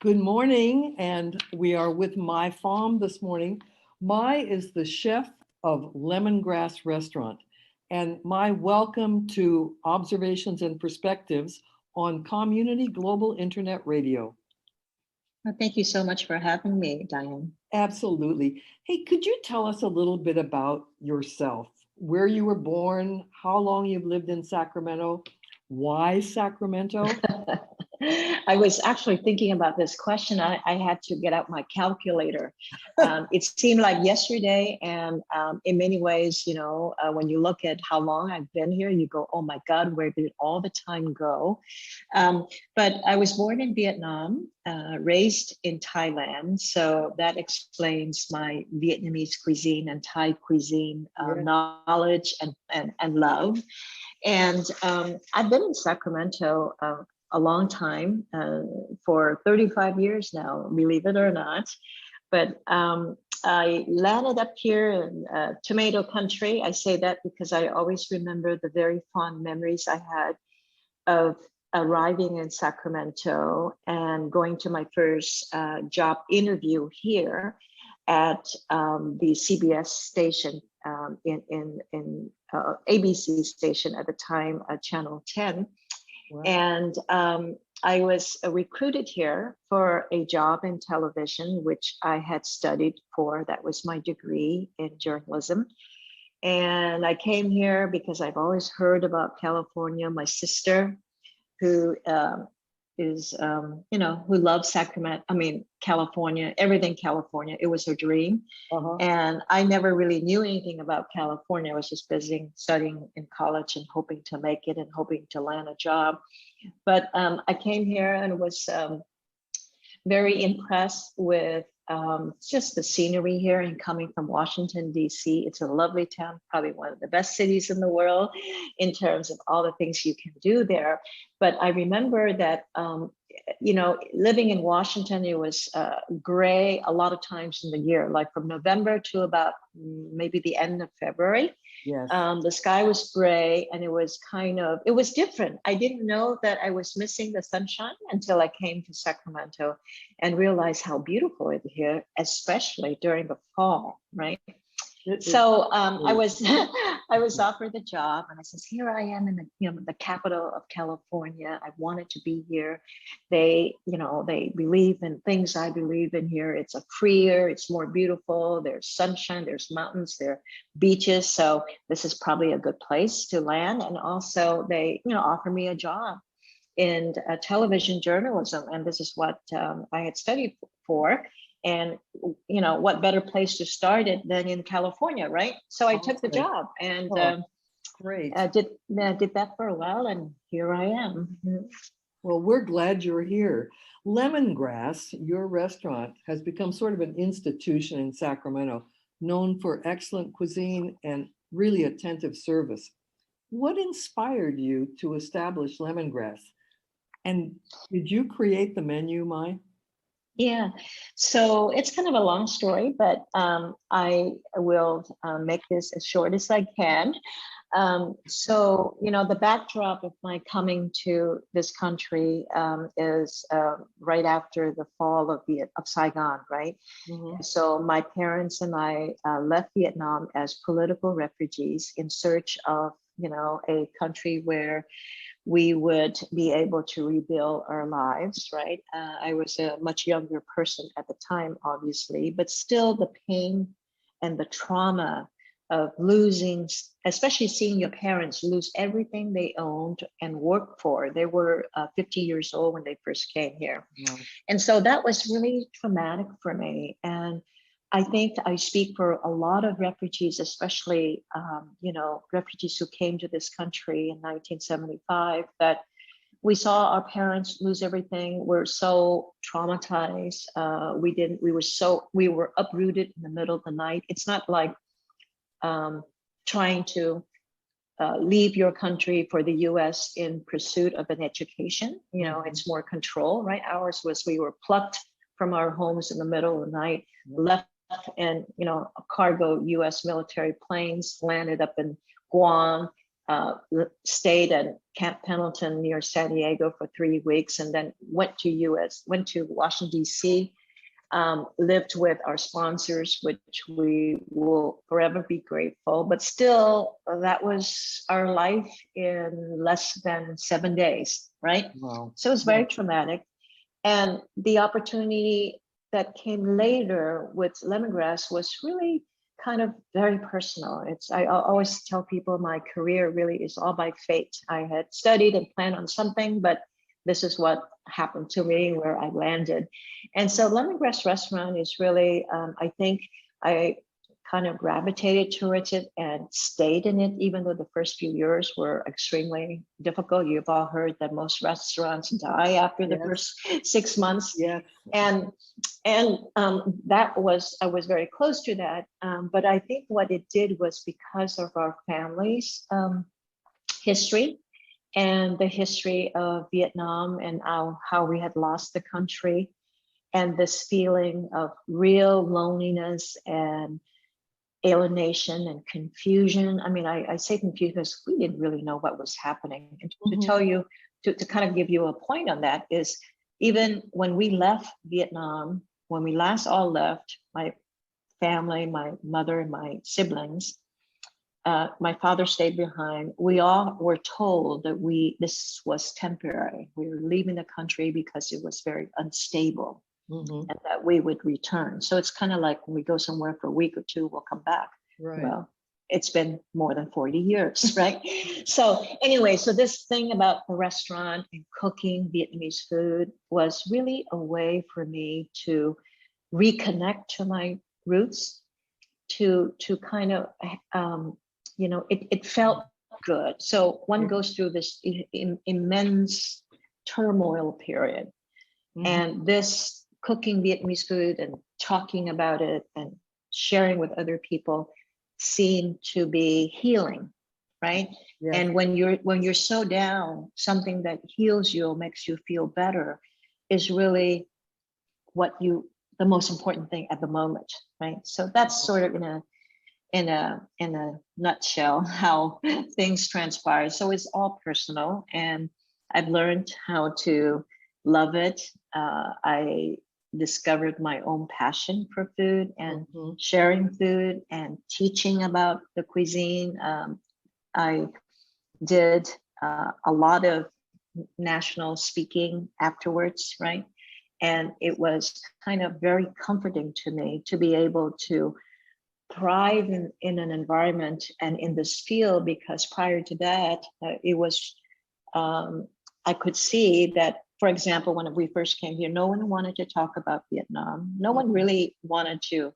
Good morning, and we are with Mai Pham this morning. Mai is the chef of Lemongrass Restaurant. And Mai, welcome to Observations and Perspectives on Community Global Internet Radio. Well, thank you so much for having me, Diane. Absolutely. Hey, could you tell us a little bit about yourself? Where you were born, how long you've lived in Sacramento, why Sacramento? I was actually thinking about this question. I had to get out my calculator. It seemed like yesterday, and in many ways, when you look at how long I've been here, you go, oh my God, where did all the time go? But I was born in Vietnam, raised in Thailand. So that explains my Vietnamese cuisine and Thai cuisine knowledge and love. And I've been in Sacramento a long time, for 35 years now, believe it or not. But I landed up here in tomato country. I say that because I always remember the very fond memories I had of arriving in Sacramento and going to my first job interview here at the CBS station in ABC station at the time, Channel 10. Wow. And I was recruited here for a job in television, which I had studied for. That was my degree in journalism. And I came here because I've always heard about California. My sister, who who loves California, everything California. It was her dream. Uh-huh. And I never really knew anything about California. I was just busy studying in college and hoping to make it and hoping to land a job. But I came here and was very impressed with just the scenery here, and coming from Washington, D.C. It's a lovely town, probably one of the best cities in the world in terms of all the things you can do there. But I remember that, living in Washington, it was gray a lot of times in the year, like from November to about maybe the end of February. Yes. The sky was gray, and it was different. I didn't know that I was missing the sunshine until I came to Sacramento and realized how beautiful it is here, especially during the fall, right? So I was offered the job, and I says, here I am in the capital of California. I wanted to be here. They believe in things I believe in here. It's a freer, it's more beautiful. There's sunshine, there's mountains, there are beaches. So this is probably a good place to land. And also they, offer me a job in television journalism. And this is what I had studied for. And, what better place to start it than in California, right? So I took the job and great. Did that for a while, and here I am. Well, we're glad you're here. Lemongrass, your restaurant, has become sort of an institution in Sacramento, known for excellent cuisine and really attentive service. What inspired you to establish Lemongrass? And did you create the menu, Mai? Yeah, so it's kind of a long story, but I will make this as short as I can. So, the backdrop of my coming to this country is right after the fall of Saigon, right? Mm-hmm. So my parents and I left Vietnam as political refugees in search of, a country where we would be able to rebuild our lives, right? I was a much younger person at the time, obviously, but still the pain and the trauma of losing, especially seeing your parents lose everything they owned and worked for. They were 50 years old when they first came here. Yeah. And so that was really traumatic for me. And I think I speak for a lot of refugees, especially, refugees who came to this country in 1975, that we saw our parents lose everything. We're so traumatized. We were uprooted in the middle of the night. It's not like trying to leave your country for the US in pursuit of an education. It's more control, right? Ours was, we were plucked from our homes in the middle of the night, left, and cargo US military planes landed up in Guam, stayed at Camp Pendleton near San Diego for 3 weeks, and then went to Washington, D.C., lived with our sponsors, which we will forever be grateful. But still, that was our life in less than 7 days, right? Wow. So it was very traumatic. And the opportunity that came later with Lemongrass was really kind of very personal. I always tell people my career really is all by fate. I had studied and planned on something, but this is what happened to me, where I landed. And so Lemongrass Restaurant is really, I think I kind of gravitated towards it and stayed in it, even though the first few years were extremely difficult. You've all heard that most restaurants die after the first 6 months. Yeah. And that was, I was very close to that. But I think what it did was because of our family's history, and the history of Vietnam, and how we had lost the country, and this feeling of real loneliness and alienation and confusion. I mean, I say confusion because we didn't really know what was happening. And to tell you, to kind of give you a point on that, is even when we left Vietnam, when we last all left, my family, my mother and my siblings, my father stayed behind. We all were told that this was temporary. We were leaving the country because it was very unstable, and that we would return. So it's kind of like when we go somewhere for a week or two, we'll come back. Right. Well, it's been more than 40 years, right? So anyway, so this thing about the restaurant and cooking Vietnamese food was really a way for me to reconnect to my roots, to kind of, it felt good. So one goes through this immense turmoil period. And this cooking Vietnamese food and talking about it and sharing with other people seemed to be healing, right? Yeah. And when you're so down, something that heals you, makes you feel better, is really the most important thing at the moment, right? So that's sort of in a nutshell how things transpire. So it's all personal, and I've learned how to love it. I discovered my own passion for food and sharing food and teaching about the cuisine. I did a lot of national speaking afterwards, right? And it was kind of very comforting to me to be able to thrive in an environment and in this field, because prior to that, it was, I could see that, for example, when we first came here, no one wanted to talk about Vietnam. No one really wanted to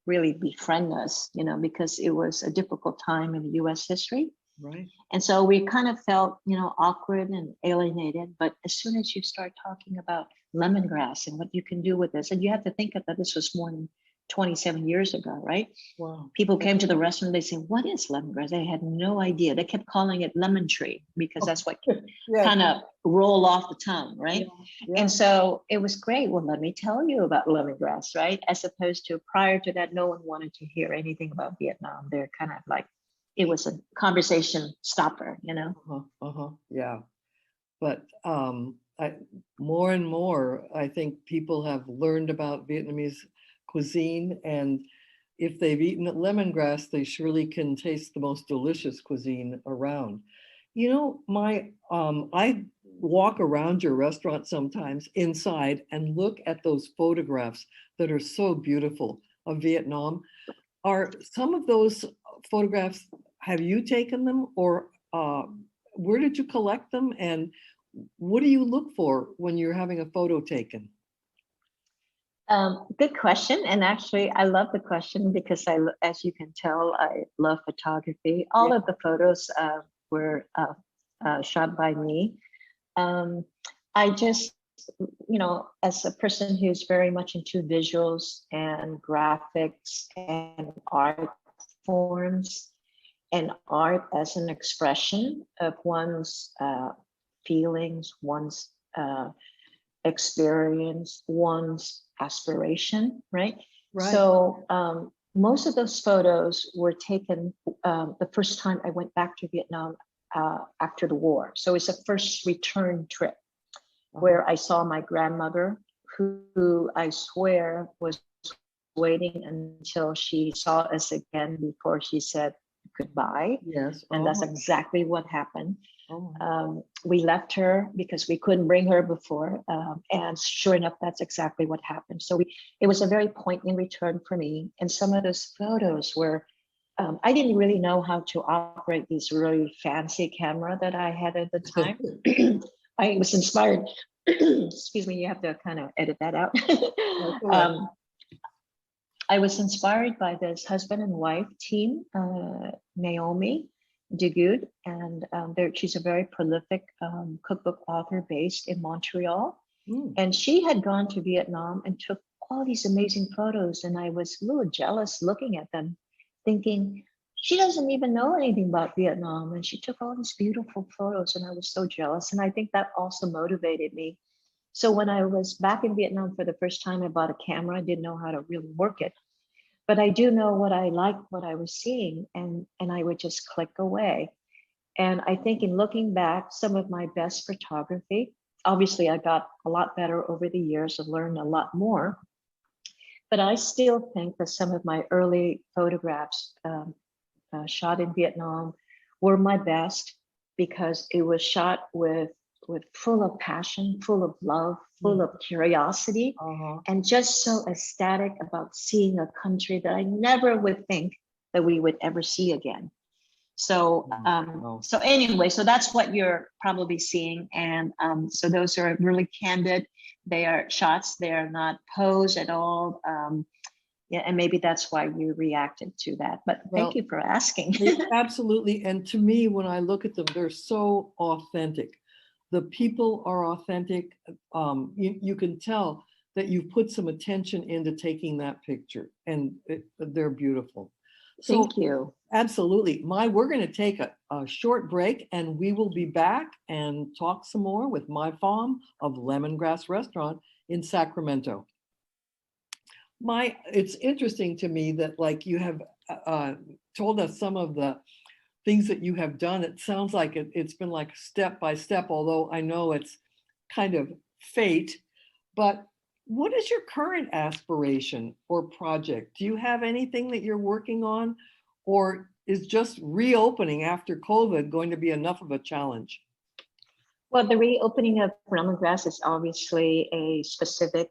really befriend us, because it was a difficult time in US history. Right. And so we kind of felt, awkward and alienated. But as soon as you start talking about lemongrass and what you can do with this, and you have to think that this was more than 27 years ago, right? Wow. People came to the restaurant, they say, "What is lemongrass?" They had no idea. They kept calling it lemon tree because that's what kind of roll off the tongue, right? Yeah. And so it was great. Well, let me tell you about lemongrass, right? As opposed to prior to that, no one wanted to hear anything about Vietnam. They're kind of like, it was a conversation stopper, Yeah. But more and more, I think people have learned about Vietnamese cuisine, and if they've eaten at Lemongrass, they surely can taste the most delicious cuisine around. I walk around your restaurant sometimes inside and look at those photographs that are so beautiful of Vietnam. Are some of those photographs, have you taken them, or where did you collect them, and what do you look for when you're having a photo taken? Good question. And actually, I love the question because as you can tell, I love photography. All of the photos were shot by me. I just, as a person who's very much into visuals and graphics and art forms, and art as an expression of one's feelings, one's experience, one's aspiration, right? So most of those photos were taken the first time I went back to Vietnam after the war. So it's a first return trip where I saw my grandmother, who I swear was waiting until she saw us again before she said goodbye. Yes. And that's exactly what happened. Oh. We left her because we couldn't bring her before. And sure enough, that's exactly what happened. So it was a very poignant return for me. And some of those photos were, I didn't really know how to operate this really fancy camera that I had at the time. I was inspired. Excuse me, you have to kind of edit that out. I was inspired by this husband and wife team, Naomi DeGood, and she's a very prolific cookbook author based in Montreal. And she had gone to Vietnam and took all these amazing photos. And I was a little jealous looking at them, thinking, she doesn't even know anything about Vietnam. And she took all these beautiful photos, and I was so jealous. And I think that also motivated me. So when I was back in Vietnam for the first time, I bought a camera. I didn't know how to really work it. But I do know what I liked, what I was seeing, and I would just click away. And I think in looking back, some of my best photography, obviously I got a lot better over the years and learned a lot more. But I still think that some of my early photographs shot in Vietnam were my best, because it was shot with full of passion, full of love, full of curiosity, and just so ecstatic about seeing a country that I never would think that we would ever see again. So, so anyway, so that's what you're probably seeing. And so those are really candid. They are shots. They are not posed at all. Yeah, and maybe that's why you reacted to that. But thank you for asking. Absolutely. And to me, when I look at them, they're so authentic. The people are authentic. You can tell that you've put some attention into taking that picture, and they're beautiful. So, thank you. Absolutely. We're going to take a short break, and we will be back and talk some more with Mai Pham of Lemongrass Restaurant in Sacramento. It's interesting to me that, like, you have told us some of the things that you have done. It sounds like it's been like step by step, although I know it's kind of fate. But what is your current aspiration or project? Do you have anything that you're working on, or is just reopening after COVID going to be enough of a challenge? Well, the reopening of Lemongrass is obviously a specific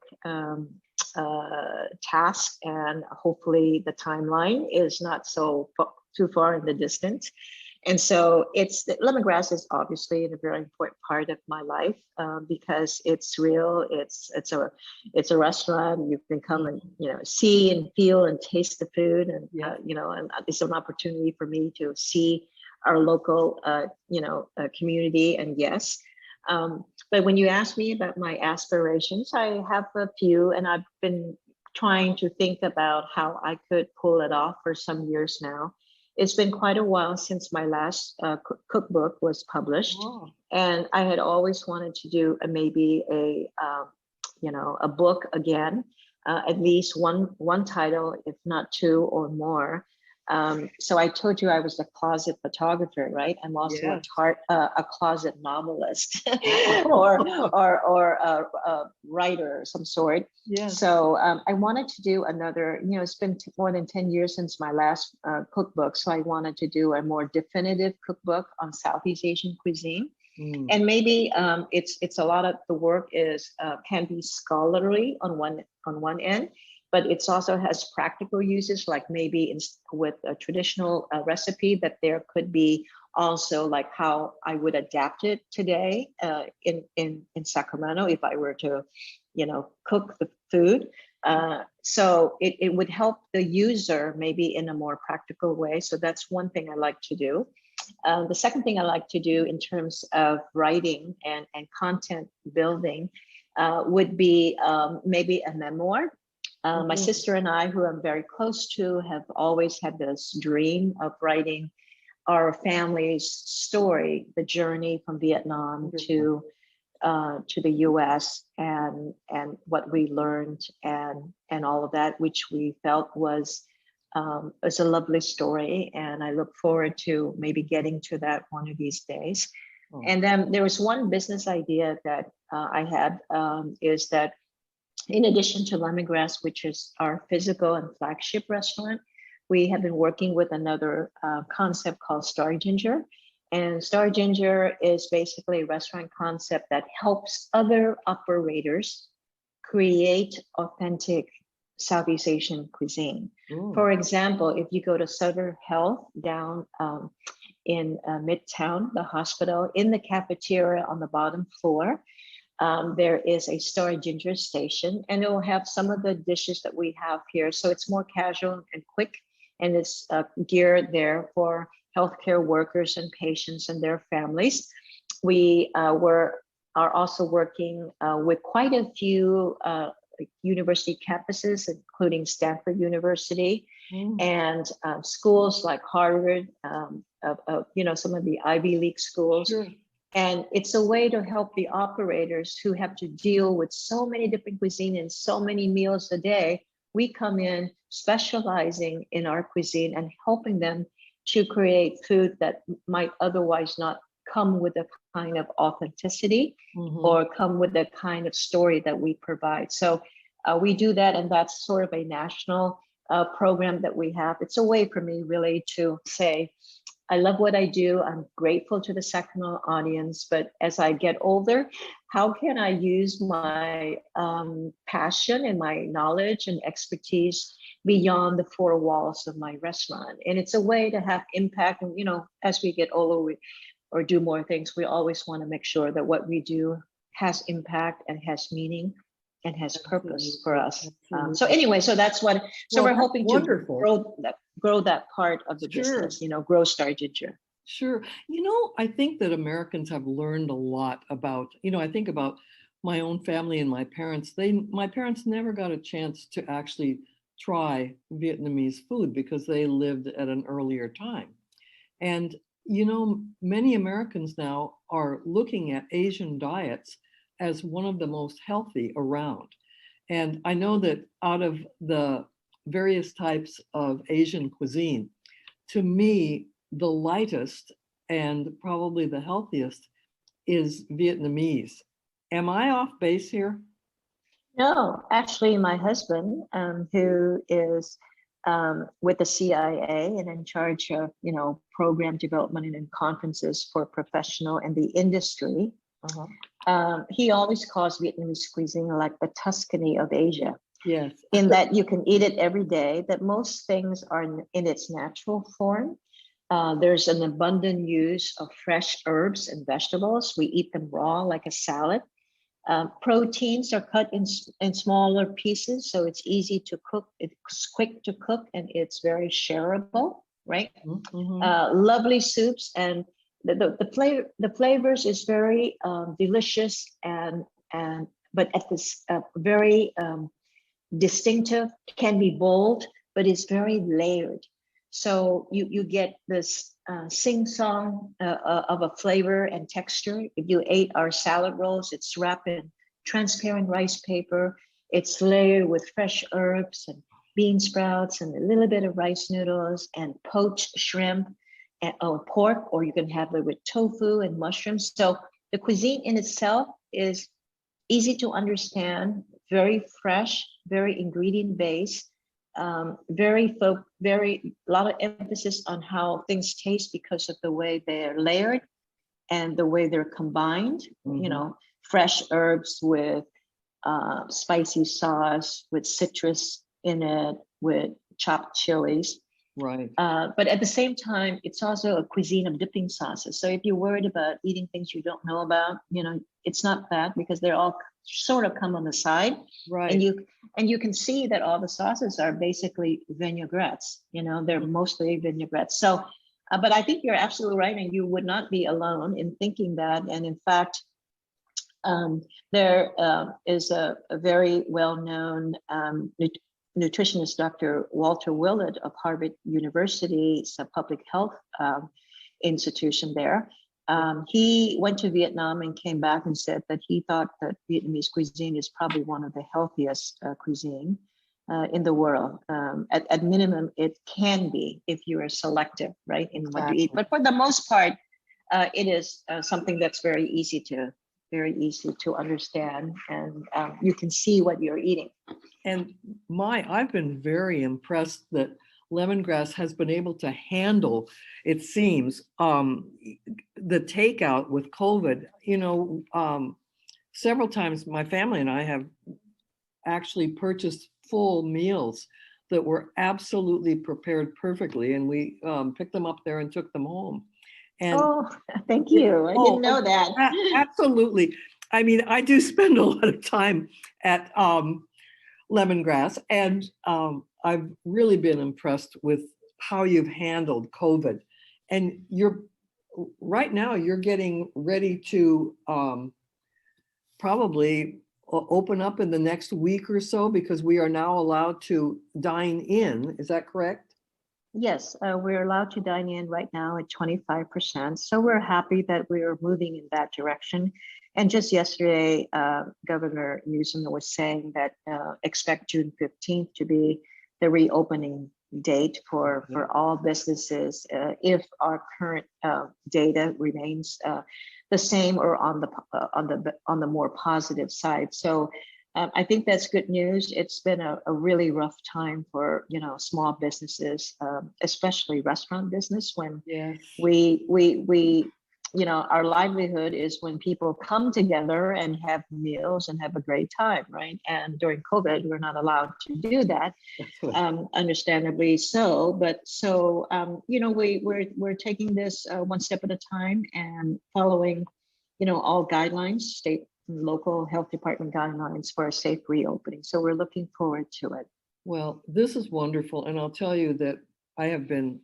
task, and hopefully the timeline is not so too far in the distance. And so Lemongrass is obviously a very important part of my life, because it's real. It's a restaurant. You can come and see and feel and taste the food, and and it's an opportunity for me to see our local community. And yes, but when you ask me about my aspirations, I have a few, and I've been trying to think about how I could pull it off for some years now. It's been quite a while since my last cookbook was published, and I had always wanted to do maybe a book again, at least one title, if not two or more. So I told you I was a closet photographer, right? I'm also a closet novelist or a writer of some sort. Yes. So I wanted to do another, it's been more than 10 years since my last cookbook. So I wanted to do a more definitive cookbook on Southeast Asian cuisine. And maybe it's a lot of the work can be scholarly on one end, but it also has practical uses, like maybe with a traditional recipe, that there could be also like how I would adapt it today in Sacramento if I were to, cook the food. So it would help the user maybe in a more practical way. So that's one thing I like to do. The second thing I like to do in terms of writing and content building would be maybe a memoir. My sister and I, who I'm very close to, have always had this dream of writing our family's story, the journey from Vietnam to the U.S. and what we learned and all of that, which we felt was It's a lovely story, and I look forward to maybe getting to that one of these days. Oh. And then there was one business idea that I had, is that in addition to Lemongrass, which is our physical and flagship restaurant, we have been working with another concept called Star Ginger. And Star Ginger is basically a restaurant concept that helps other operators create authentic Southeast Asian cuisine. Ooh. For example, if you go to Sutter Health down in Midtown, the hospital, in the cafeteria on the bottom floor, there is a Star Ginger station, and it will have some of the dishes that we have here. So it's more casual and quick, and it's geared there for healthcare workers and patients and their families. We are also working with quite a few university campuses, including Stanford University, and schools like Harvard, some of the Ivy League schools. Sure. And it's a way to help the operators who have to deal with so many different cuisine and so many meals a day. We come in specializing in our cuisine and helping them to create food that might otherwise not come with a kind of authenticity or come with the kind of story that we provide. So we do that, and that's sort of a national program that we have. It's a way for me really to say, I love what I do. I'm grateful to the Sacramento audience, but as I get older, how can I use my passion and my knowledge and expertise beyond the four walls of my restaurant? And it's a way to have impact. And, as we get older or do more things, we always want to make sure that what we do has impact and has meaning and has purpose for us. So that's what, we're hoping to grow that part of the business, grow Star Ginger. Sure. I think that Americans have learned a lot about, I think about my own family and my parents. My parents never got a chance to actually try Vietnamese food because they lived at an earlier time. And, many Americans now are looking at Asian diets as one of the most healthy around. And I know that out of the various types of Asian cuisine, to me, the lightest and probably the healthiest is Vietnamese. Am I off base here? No, actually, my husband, who is with the CIA and in charge of, program development and conferences for professional and the industry, he always calls Vietnamese cuisine like the Tuscany of Asia. Yes. In that you can eat it every day, that most things are in its natural form. There's an abundant use of fresh herbs and vegetables. We eat them raw like a salad. Proteins are cut in smaller pieces, so it's easy to cook. It's quick to cook, and it's very shareable, right? Lovely soups, and the flavors is very delicious but at this very distinctive, can be bold, but it's very layered. So you get this sing-song of a flavor and texture. If you ate our salad rolls, it's wrapped in transparent rice paper. It's layered with fresh herbs and bean sprouts and a little bit of rice noodles and poached shrimp or pork, or you can have it with tofu and mushrooms. So the cuisine in itself is easy to understand, very fresh, very ingredient based, very a lot of emphasis on how things taste because of the way they're layered and the way they're combined. Fresh herbs with spicy sauce, with citrus in it, with chopped chilies. Right. But at the same time, it's also a cuisine of dipping sauces. So if you're worried about eating things you don't know about, it's not bad because they're all sort of come on the side. Right. And you can see that all the sauces are basically vinaigrettes. They're mostly vinaigrettes. So, but I think you're absolutely right, and you would not be alone in thinking that. And in fact, there is a very well-known nutritionist, Dr. Walter Willett of Harvard University. It's a public health institution there. He went to Vietnam and came back and said that he thought that Vietnamese cuisine is probably one of the healthiest cuisine. in the world. At minimum, it can be if you are selective, right, in what you eat. But for the most part, it is something that's very easy to understand, and you can see what you're eating. And I've been very impressed that Lemongrass has been able to handle, it seems, the takeout with COVID. Several times my family and I have actually purchased full meals that were absolutely prepared perfectly, and we picked them up there and took them home. And thank you. I didn't know that. Absolutely. I mean, I do spend a lot of time at Lemongrass, and I've really been impressed with how you've handled COVID. And right now you're getting ready to probably open up in the next week or so, because we are now allowed to dine in. Is that correct? Yes, we're allowed to dine in right now at 25%. So we're happy that we're moving in that direction. And just yesterday, Governor Newsom was saying that expect June 15th to be the reopening date for all businesses if our current data remains the same or on the more positive side. So I think that's good news. It's been a really rough time for small businesses, especially restaurant business, when we our livelihood is when people come together and have meals and have a great time, right? And during COVID, we're not allowed to do that, understandably so. But we're taking this one step at a time and following, all guidelines, state and local health department guidelines for a safe reopening. So we're looking forward to it. Well, this is wonderful, and I'll tell you that I have been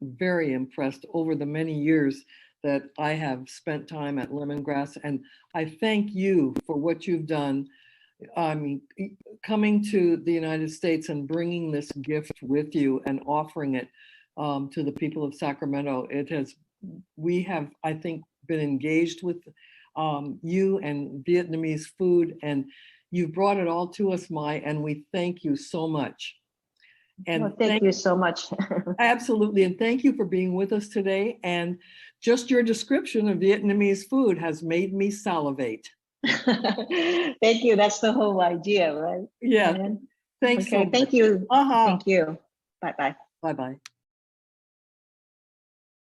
very impressed over the many years that I have spent time at Lemongrass, and I thank you for what you've done. I mean, coming to the United States and bringing this gift with you and offering it to the people of Sacramento. We have, I think, been engaged with you and Vietnamese food, and you've brought it all to us, Mai, and we thank you so much. And thank you so much. Absolutely. And thank you for being with us today. And just your description of Vietnamese food has made me salivate. Thank you. That's the whole idea, right? Yeah. Thanks. Okay. So thank you. much. Thank you. Bye-bye. Bye-bye.